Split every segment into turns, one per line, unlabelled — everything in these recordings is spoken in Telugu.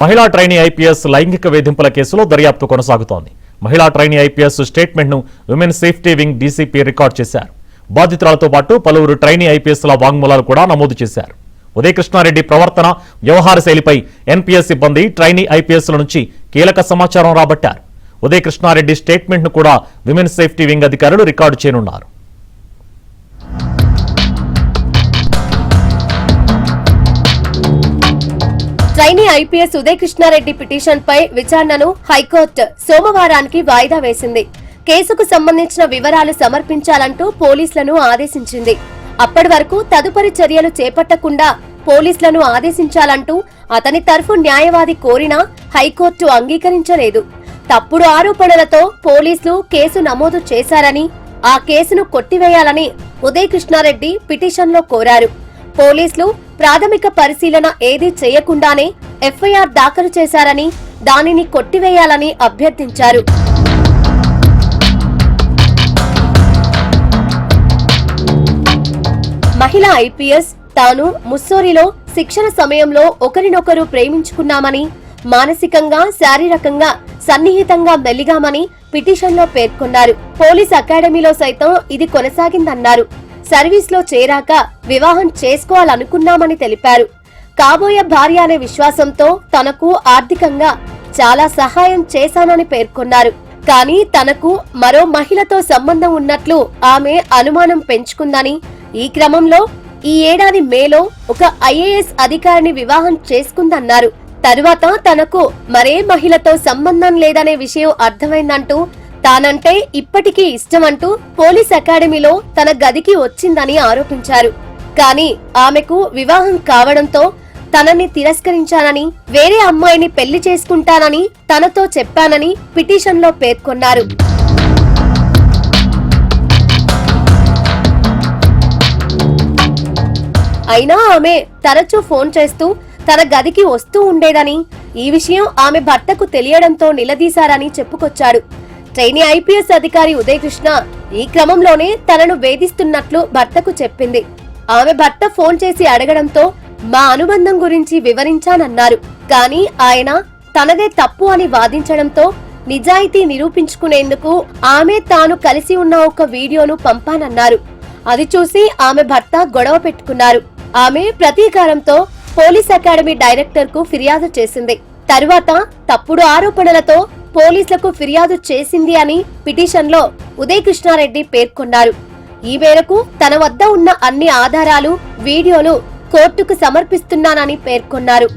మహిళా ట్రైనీ ఐపీఎస్ లైంగిక వేధింపుల కేసులో దర్యాప్తు కొనసాగుతోంది. మహిళా ట్రైనీ ఐపీఎస్ స్టేట్మెంట్ ను women safety wing DCP record చేశారు. బాధితులతో పాటు పలువురు ట్రైనీ ఐపీఎస్ల వాంగ్మూలాలు కూడా నమోదు చేశారు. ఉదయకృష్ణారెడ్డి ప్రవర్తన, వ్యవహార శైలిపై ఎన్పీఎస్ సిబ్బంది ట్రైనీ ఐపీఎస్ల నుంచి కీలక సమాచారం రాబట్టారు. ఉదయకృష్ణారెడ్డి స్టేట్మెంట్ ను కూడా విమెన్ సేఫ్టీ వింగ్ అధికారులు రికార్డు చేయనున్నారు.
ట్రైనీ ఐపీఎస్ ఉదయకృష్ణారెడ్డి పిటిషన్ పై విచారణను హైకోర్టు సోమవారానికి వాయిదా వేసింది. కేసుకు సంబంధించిన వివరాలు సమర్పించాలంటూ పోలీసులను ఆదేశించింది. అప్పటి వరకు తదుపరి చర్యలు చేపట్టకుండా పోలీసులను ఆదేశించాలంటూ అతని తరఫు న్యాయవాది కోరినా హైకోర్టు అంగీకరించలేదు. తప్పుడు ఆరోపణలతో పోలీసులు కేసు నమోదు చేశారని, ఆ కేసును కొట్టివేయాలని ఉదయకృష్ణారెడ్డి పిటిషన్లో కోరారు. పోలీసులు ప్రాథమిక పరిశీలన ఏదీ చేయకుండానే ఎఫ్ఐఆర్ దాఖలు చేశారని, దానిని కొట్టివేయాలని అభ్యర్థించారు. మహిళా ఐపీఎస్ తాను ముస్సోరిలో శిక్షణ సమయంలో ఒకరినొకరు ప్రేమించుకున్నామని, మానసికంగా శారీరకంగా సన్నిహితంగా మెలిగామని పిటిషన్లో పేర్కొన్నారు. పోలీస్ అకాడమీలో సైతం ఇది కొనసాగిందన్నారు. సర్వీస్లో చేరాక వివాహం చేసుకోవాలనుకున్నామని తెలిపారు. కాబోయే భార్య అనే విశ్వాసంతో తనకు ఆర్థికంగా చాలా సహాయం చేశానని పేర్కొన్నారు. కానీ తనకు మరో మహిళతో సంబంధం ఉన్నట్లు ఆమె అనుమానం పెంచుకుందని, ఈ క్రమంలో ఈ ఏడాది మేలో ఒక ఐఏఎస్ అధికారిని వివాహం చేసుకుందన్నారు. తరువాత తనకు మరే మహిళతో సంబంధం లేదనే విషయం అర్థమైందంటూ, తానంటే ఇప్పటికీ ఇష్టమంటూ పోలీస్ అకాడమీలో తన గదికి వచ్చిందని ఆరోపించారు. కానీ ఆమెకు వివాహం కావడంతో తనని తిరస్కరించానని, వేరే అమ్మాయిని పెళ్లి చేసుకుంటానని తనతో చెప్పానని పిటిషన్లో పేర్కొన్నారు. అయినా ఆమె తరచూ ఫోన్ చేస్తూ తన గదికి వస్తూ ఉండేదని, ఈ విషయం ఆమె భర్తకు తెలియడంతో నిలదీశారని చెప్పుకొచ్చాడు. ట్రైనీ ఐపీఎస్ అధికారి ఉదయకృష్ణ ఈ క్రమంలోనే తనను వేధిస్తున్నట్లు భర్తకు చెప్పింది. ఆమె భర్త ఫోన్ చేసి అడగడంతో మా అనుబంధం గురించి వివరించానన్నారు. కానీ ఆయన తనదే తప్పు అని వాదించడంతో నిజాయితీ నిరూపించుకునేందుకు ఆమె తాను కలిసి ఉన్న ఒక వీడియోను పంపానన్నారు. అది చూసి ఆమె భర్త గొడవ పెట్టుకున్నారు. ఆమె ప్రతీకారంతో పోలీస్ అకాడమీ డైరెక్టర్ కు ఫిర్యాదు చేసింది. తరువాత తప్పుడు ఆరోపణలతో పోలీసులకు ఫిర్యాదు చేసింది అని పిటిషన్లో ఉదయకృష్ణారెడ్డి పేర్కొన్నారు. ఈ మేరకు తన వద్ద ఉన్న అన్ని ఆధారాలు, వీడియోలు కోర్టుకు సమర్పిస్తున్నానని పేర్కొన్నారు.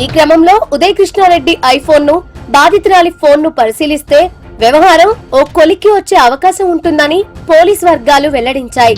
ఈ క్రమంలో ఉదయకృష్ణారెడ్డి ఐఫోన్ ను, బాధితురాలి ఫోన్ ను పరిశీలిస్తే వ్యవహారం ఓ కొలిక్కి వచ్చే అవకాశం ఉంటుందని పోలీస్ వర్గాలు వెల్లడించాయి.